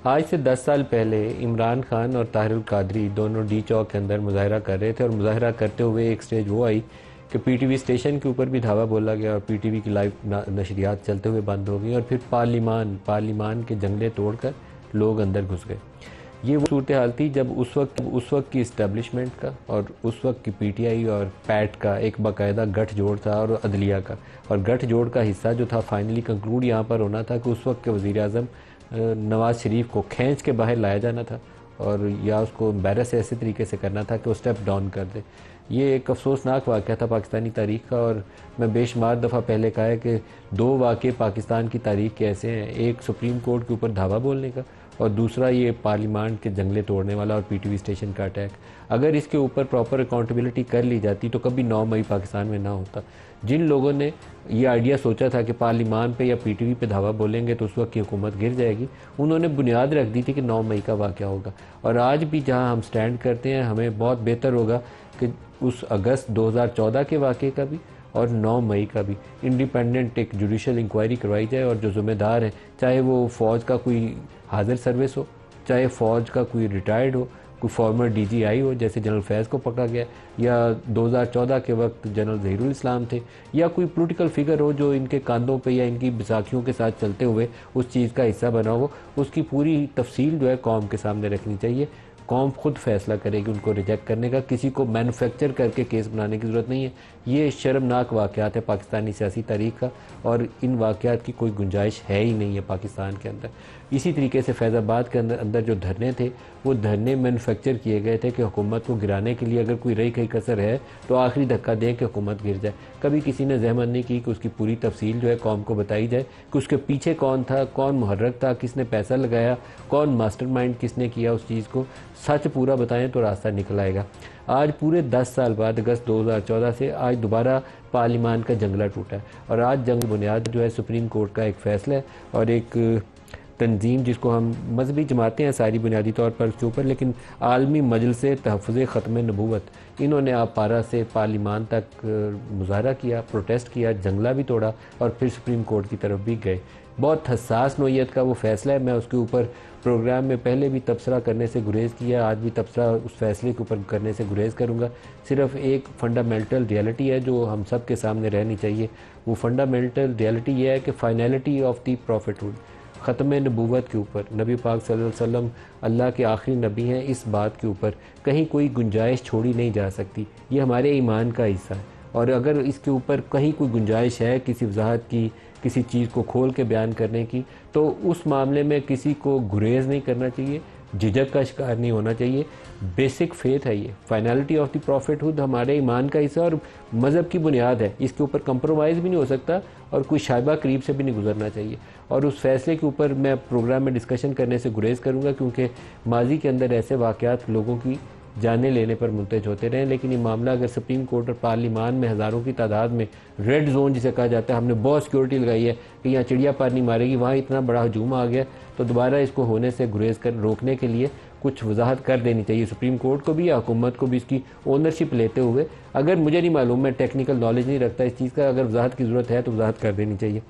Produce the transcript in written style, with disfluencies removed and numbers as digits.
आज से 10 साल पहले इमरान खान और ताहिरुल कादरी दोनों डी चौक के अंदर मुजाहरा कर रहे थे और मुजाहरा करते हुए एक स्टेज वो आई कि पीटीवी स्टेशन के ऊपर भी धावा बोला गया और पीटीवी की लाइव नशरियात चलते हुए बंद हो गई और फिर पार्लिमान के जंगले तोड़कर लोग अंदर घुस गए। ये वो सूरत हाल थी जब उस वक्त की इस्टेब्लिशमेंट का और उस वक्त की पीटीआई और पैट का एक बाकायदा गठजोड़ था और अदलिया का, और गठजोड़ का हिस्सा जो था फाइनली कंक्लूड यहाँ पर होना था कि उस वक्त के वज़ीर आज़म नवाज़ शरीफ को खींच के बाहर लाया जाना था और या उसको एम्बेरस ऐसे तरीके से करना था कि वो स्टेप डाउन कर दे। ये एक अफसोसनाक वाक़या था पाकिस्तानी तारीख़ का, और मैं बेशुमार दफ़ा पहले कहा है कि दो वाक़े पाकिस्तान की तारीख़ के ऐसे हैं, एक सुप्रीम कोर्ट के ऊपर धावा बोलने का और दूसरा ये पार्लियामेंट के जंगले तोड़ने वाला और पीटीवी स्टेशन का अटैक। अगर इसके ऊपर प्रॉपर अकाउंटेबिलिटी कर ली जाती तो कभी 9 मई पाकिस्तान में ना होता। जिन लोगों ने ये आइडिया सोचा था कि पार्लियामेंट पे या पीटीवी पे धावा बोलेंगे तो उस वक्त की हुकूमत गिर जाएगी, उन्होंने बुनियाद रख दी थी कि 9 मई का वाक़या होगा। और आज भी जहां हम स्टैंड करते हैं, हमें बहुत बेहतर होगा कि उस अगस्त 2014 के वाक़े का भी और 9 मई का भी इंडिपेंडेंट एक जुडिशल इंक्वायरी करवाई जाए और जो ज़िम्मेदार है, चाहे वो फ़ौज का कोई हाजिर सर्विस हो, चाहे फ़ौज का कोई रिटायर्ड हो, कोई फॉर्मर डीजीआई हो जैसे जनरल फैज़ को पकड़ा गया, या 2014 के वक्त जनरल ज़हीरुल इस्लाम थे, या कोई पॉलिटिकल फिगर हो जो इनके कांधों पे या इनकी बैसाखियों के साथ चलते हुए उस चीज़ का हिस्सा बना हो, उसकी पूरी तफसील जो है कौम के सामने रखनी चाहिए। कौम खुद फैसला करेगी उनको रिजेक्ट करने का, किसी को मैन्युफैक्चर करके केस बनाने की ज़रूरत नहीं है। ये शर्मनाक वाक़यात है पाकिस्तानी सियासी तारीख़ का, और इन वाक़यात की कोई गुंजाइश है ही नहीं है पाकिस्तान के अंदर। इसी तरीके से फैज़ाबाद के अंदर जो धरने थे, वो धरने मैन्युफैक्चर किए गए थे कि हुकूमत को गिराने के लिए अगर कोई रही कहीं कसर है तो आखिरी धक्का दें कि हुकूमत गिर जाए। कभी किसी ने जहमत नहीं की कि उसकी पूरी तफसील जो है कौम को बताई जाए कि उसके पीछे कौन था, कौन मुहर्रक था, किसने पैसा लगाया, कौन मास्टरमाइंड किसने किया उस चीज़ को। सच पूरा बताएं तो रास्ता निकल आएगा। आज पूरे 10 साल बाद अगस्त 2014 से आज दोबारा पार्लियामेंट का जंगला टूटा है, और आज जंग बुनियाद जो है सुप्रीम कोर्ट का एक फ़ैसला है और एक तंजीम जिसको हम मजहबी जमातें हैं सारी बुनियादी तौर पर उसके ऊपर, लेकिन आलमी मजलिस तहफ़्फ़ुज़ ख़त्म नबूवत, इन्होंने आप पारा से पार्लियामेंट तक मुज़ाहरा किया, प्रोटेस्ट किया, जंगला भी तोड़ा और फिर सुप्रीम कोर्ट की तरफ भी गए। बहुत हसास नोयत का वो फ़ैसला है। मैं उसके ऊपर प्रोग्राम में पहले भी तबसरा करने से गुरेज़ किया, आज भी तबसरा उस फैसले के ऊपर करने से गुरेज़ करूँगा। सिर्फ़ एक फ़ंडामेंटल रियलिटी है जो हम सब के सामने रहनी चाहिए। वो फ़ंडामेंटल रियलिटी ये है कि फ़ाइनलिटी ऑफ द प्रॉफिटहुड, ख़त्म नबूवत के ऊपर, नबी पाक सल्लल्लाहु अलैहि वसल्लम अल्लाह के आखिरी नबी हैं, इस बात के ऊपर कहीं कोई गुंजाइश छोड़ी नहीं जा सकती। ये हमारे ईमान का हिस्सा है, और अगर इसके ऊपर कहीं कोई गुंजाइश है किसी वजाहत की, किसी चीज़ को खोल के बयान करने की, तो उस मामले में किसी को गुरेज नहीं करना चाहिए, झिझक का शिकार नहीं होना चाहिए। बेसिक फेथ है ये, फाइनलिटी ऑफ द प्रॉफिटहुड हमारे ईमान का हिस्सा और मज़हब की बुनियाद है। इसके ऊपर कंप्रोमाइज़ भी नहीं हो सकता और कोई शाइबा करीब से भी नहीं गुजरना चाहिए। और उस फैसले के ऊपर मैं प्रोग्राम में डिस्कशन करने से गुरेज करूँगा, क्योंकि माजी के अंदर ऐसे वाक़यात लोगों की जाने लेने पर मुंतज होते रहे। लेकिन ये मामला अगर सुप्रीम कोर्ट और पार्लियामेंट में हज़ारों की तादाद में रेड जोन जिसे कहा जाता है, हमने बहुत सिक्योरिटी लगाई है कि यहाँ चिड़िया पार नहीं मारेगी, वहाँ इतना बड़ा हजूम आ गया, तो दोबारा इसको होने से गुरेज कर रोकने के लिए कुछ वजाहत कर देनी चाहिए सुप्रीम कोर्ट को भी या हुकूमत को भी, इसकी ओनरशिप लेते हुए। अगर मुझे नहीं मालूम, मैं टेक्निकल नॉलेज नहीं रखता इस चीज़ का, अगर वजाहत की ज़रूरत है तो वजाहत कर देनी चाहिए।